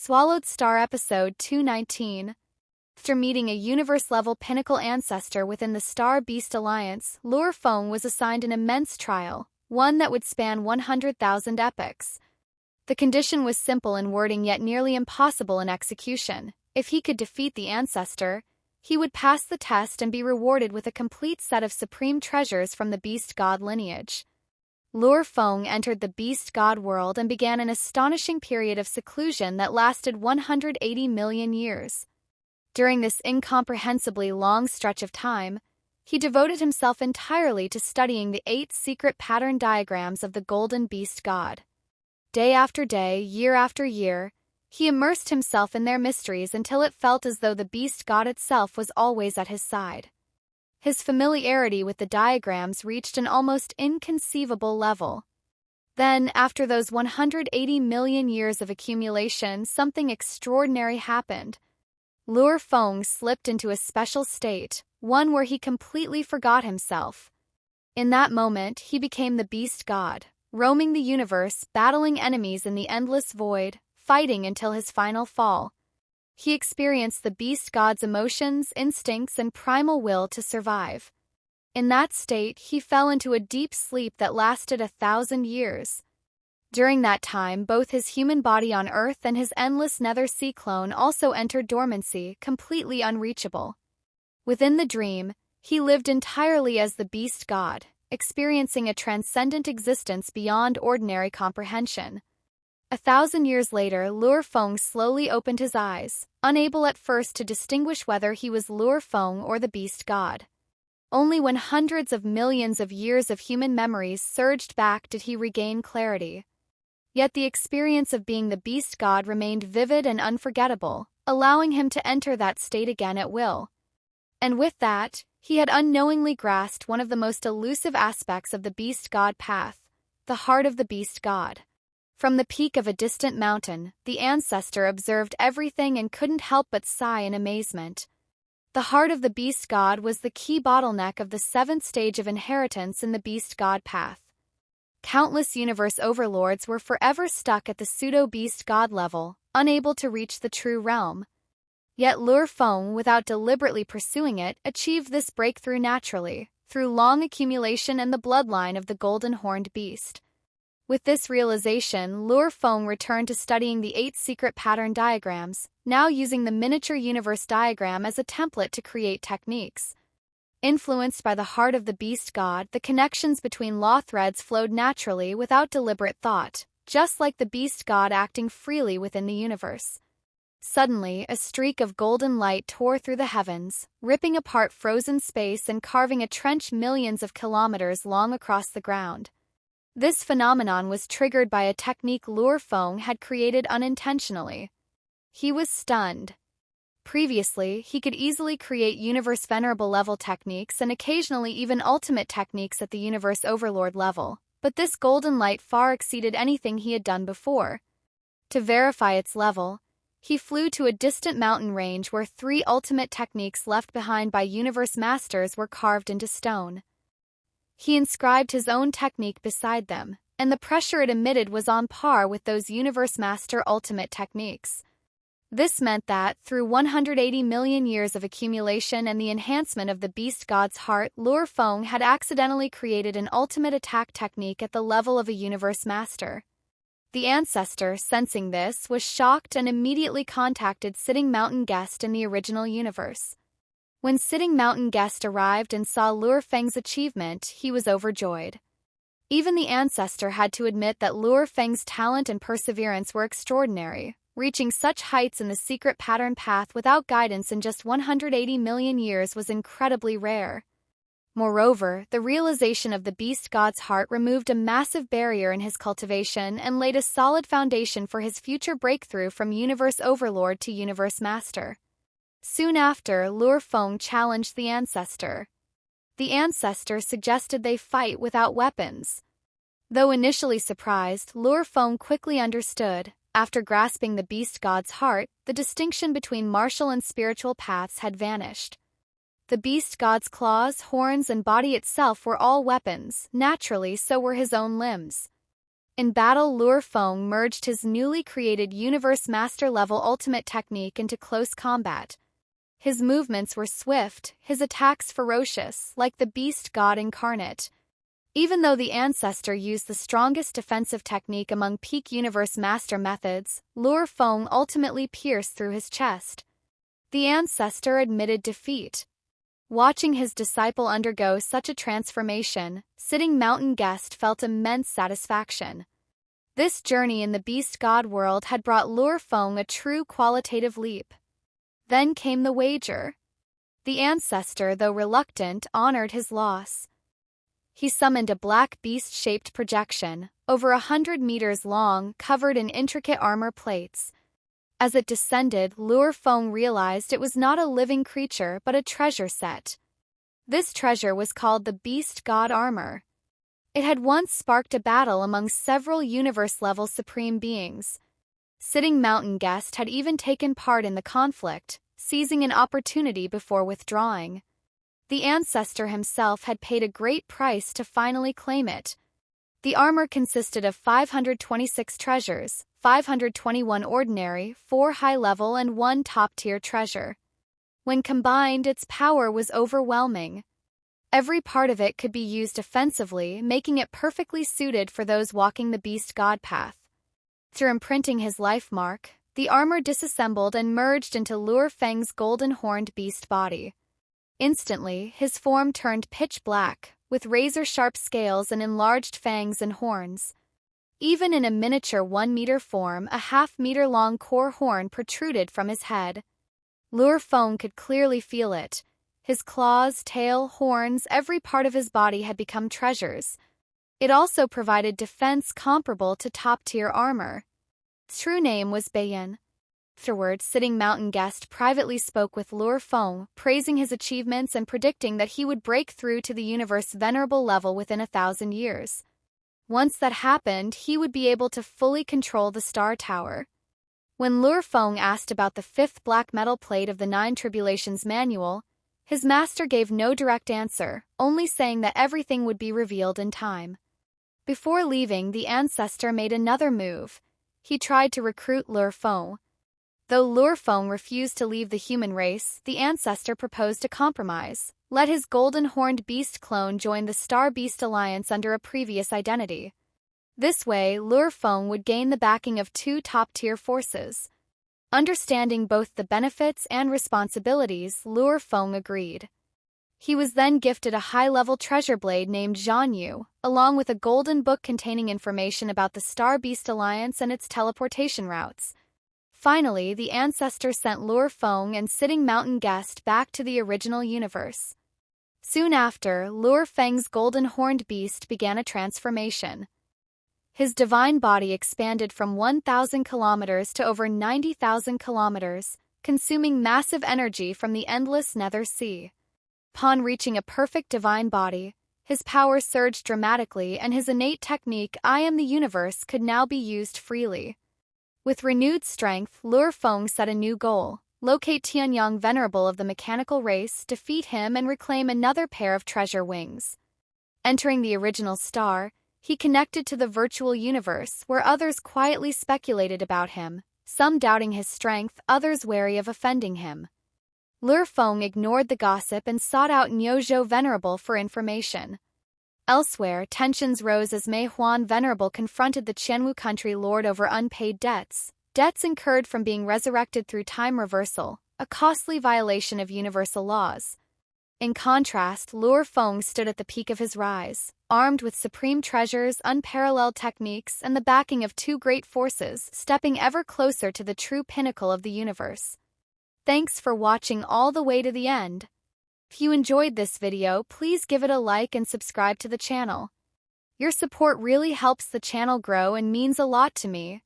Swallowed Star Episode 219. After meeting a universe-level pinnacle ancestor within the Star-Beast Alliance, Luo Feng was assigned an immense trial, one that would span 100,000 epochs. The condition was simple in wording yet nearly impossible in execution. If he could defeat the ancestor, he would pass the test and be rewarded with a complete set of supreme treasures from the beast god lineage. Luo Feng entered the beast god world and began an astonishing period of seclusion that lasted 180 million years. During this incomprehensibly long stretch of time, he devoted himself entirely to studying the 8 secret pattern diagrams of the golden beast god. Day after day, year after year, he immersed himself in their mysteries until it felt as though the beast god itself was always at his side. His familiarity with the diagrams reached an almost inconceivable level. Then, after those 180 million years of accumulation, something extraordinary happened. Luo Feng slipped into a special state, one where he completely forgot himself. In that moment, he became the beast god, roaming the universe, battling enemies in the endless void, fighting until his final fall. He experienced the beast god's emotions, instincts, and primal will to survive. In that state, he fell into a deep sleep that lasted 1,000 years. During that time, both his human body on Earth and his endless nether sea clone also entered dormancy, completely unreachable. Within the dream, he lived entirely as the beast god, experiencing a transcendent existence beyond ordinary comprehension. 1,000 years later, Luo Feng slowly opened his eyes, unable at first to distinguish whether he was Luo Feng or the beast god. Only when hundreds of millions of years of human memories surged back did he regain clarity. Yet the experience of being the beast god remained vivid and unforgettable, allowing him to enter that state again at will. And with that, he had unknowingly grasped one of the most elusive aspects of the beast god path, the heart of the beast god. From the peak of a distant mountain, the ancestor observed everything and couldn't help but sigh in amazement. The heart of the beast god was the key bottleneck of the 7th stage of inheritance in the beast god path. Countless universe overlords were forever stuck at the pseudo-beast god level, unable to reach the true realm. Yet Luo Feng, without deliberately pursuing it, achieved this breakthrough naturally, through long accumulation and the bloodline of the golden horned beast. With this realization, Luo Feng returned to studying the 8 secret pattern diagrams, now using the miniature universe diagram as a template to create techniques. Influenced by the heart of the beast god, the connections between law threads flowed naturally without deliberate thought, just like the beast god acting freely within the universe. Suddenly, a streak of golden light tore through the heavens, ripping apart frozen space and carving a trench millions of kilometers long across the ground. This phenomenon was triggered by a technique Luo Feng had created unintentionally. He was stunned. Previously, he could easily create universe venerable level techniques and occasionally even ultimate techniques at the universe overlord level, but this golden light far exceeded anything he had done before. To verify its level, he flew to a distant mountain range where 3 ultimate techniques left behind by universe masters were carved into stone. He inscribed his own technique beside them, and the pressure it emitted was on par with those universe master ultimate techniques. This meant that, through 180 million years of accumulation and the enhancement of the beast god's heart, Luo Feng had accidentally created an ultimate attack technique at the level of a universe master. The ancestor, sensing this, was shocked and immediately contacted Sitting Mountain Guest in the original universe. When Sitting Mountain Guest arrived and saw Luo Feng's achievement, he was overjoyed. Even the ancestor had to admit that Luo Feng's talent and perseverance were extraordinary. Reaching such heights in the secret pattern path without guidance in just 180 million years was incredibly rare. Moreover, the realization of the beast god's heart removed a massive barrier in his cultivation and laid a solid foundation for his future breakthrough from universe overlord to universe master. Soon after, Luo Feng challenged the ancestor. The ancestor suggested they fight without weapons. Though initially surprised, Luo Feng quickly understood. After grasping the beast god's heart, the distinction between martial and spiritual paths had vanished. The beast god's claws, horns, and body itself were all weapons. Naturally, so were his own limbs. In battle, Luo Feng merged his newly created Universe Master level ultimate technique into close combat. His movements were swift, his attacks ferocious, like the beast god incarnate. Even though the Ancestor used the strongest defensive technique among peak Universe Master methods, Luo Feng ultimately pierced through his chest. The Ancestor admitted defeat. Watching his disciple undergo such a transformation, sitting mountain guest felt immense satisfaction. This journey in the beast god world had brought Luo Feng a true qualitative leap. Then came the wager. The Ancestor, though reluctant, honored his loss. He summoned a black beast-shaped projection, over 100 meters long, covered in intricate armor plates. As it descended, Luo Feng realized it was not a living creature but a treasure set. This treasure was called the Beast God Armor. It had once sparked a battle among several universe-level supreme beings. Sitting Mountain Guest had even taken part in the conflict, seizing an opportunity before withdrawing. The Ancestor himself had paid a great price to finally claim it. The armor consisted of 526 treasures, 521 ordinary, 4 high-level and 1 top-tier treasure. When combined, its power was overwhelming. Every part of it could be used offensively, making it perfectly suited for those walking the beast god path. Through imprinting his life mark, the armor disassembled and merged into Luo Feng's golden-horned beast body. Instantly, his form turned pitch black, with razor-sharp scales and enlarged fangs and horns. Even in a miniature 1-meter form, a half-meter-long core horn protruded from his head. Luo Feng could clearly feel it. His claws, tail, horns, every part of his body had become treasures. It also provided defense comparable to top-tier armor. Its true name was Beiyan. Afterward, Sitting Mountain Guest privately spoke with Luo Feng, praising his achievements and predicting that he would break through to the universe venerable level within 1,000 years. Once that happened, he would be able to fully control the Star Tower. When Luo Feng asked about the 5th black metal plate of the 9 Tribulations manual, his master gave no direct answer, only saying that everything would be revealed in time. Before leaving, the Ancestor made another move. He tried to recruit Luo Feng. Though Luo Feng refused to leave the human race, the Ancestor proposed a compromise. Let his golden-horned beast clone join the Star Beast Alliance under a previous identity. This way, Luo Feng would gain the backing of 2 top-tier forces. Understanding both the benefits and responsibilities, Luo Feng agreed. He was then gifted a high-level treasure blade named 𝐄𝐏𝟐𝟏, along with a golden book containing information about the Star Beast Alliance and its teleportation routes. Finally, the Ancestor sent Luo Feng and Sitting Mountain Guest back to the original universe. Soon after, Luo Feng's golden-horned beast began a transformation. His divine body expanded from 1,000 kilometers to over 90,000 kilometers, consuming massive energy from the endless Nether Sea. Upon reaching a perfect divine body, his power surged dramatically and his innate technique I Am the Universe could now be used freely. With renewed strength, Luo Feng set a new goal: locate Tianyang Venerable of the mechanical race, defeat him and reclaim another pair of treasure wings. Entering the original star, he connected to the virtual universe where others quietly speculated about him, some doubting his strength, others wary of offending him. Luo Feng ignored the gossip and sought out 𝐄𝐏𝟐𝟏 Venerable for information. Elsewhere, tensions rose as Mei Huan Venerable confronted the Qianwu country lord over unpaid debts incurred from being resurrected through time reversal, a costly violation of universal laws. In contrast, Luo Feng stood at the peak of his rise, armed with supreme treasures, unparalleled techniques, and the backing of 2 great forces, stepping ever closer to the true pinnacle of the universe. Thanks for watching all the way to the end. If you enjoyed this video, please give it a like and subscribe to the channel. Your support really helps the channel grow and means a lot to me.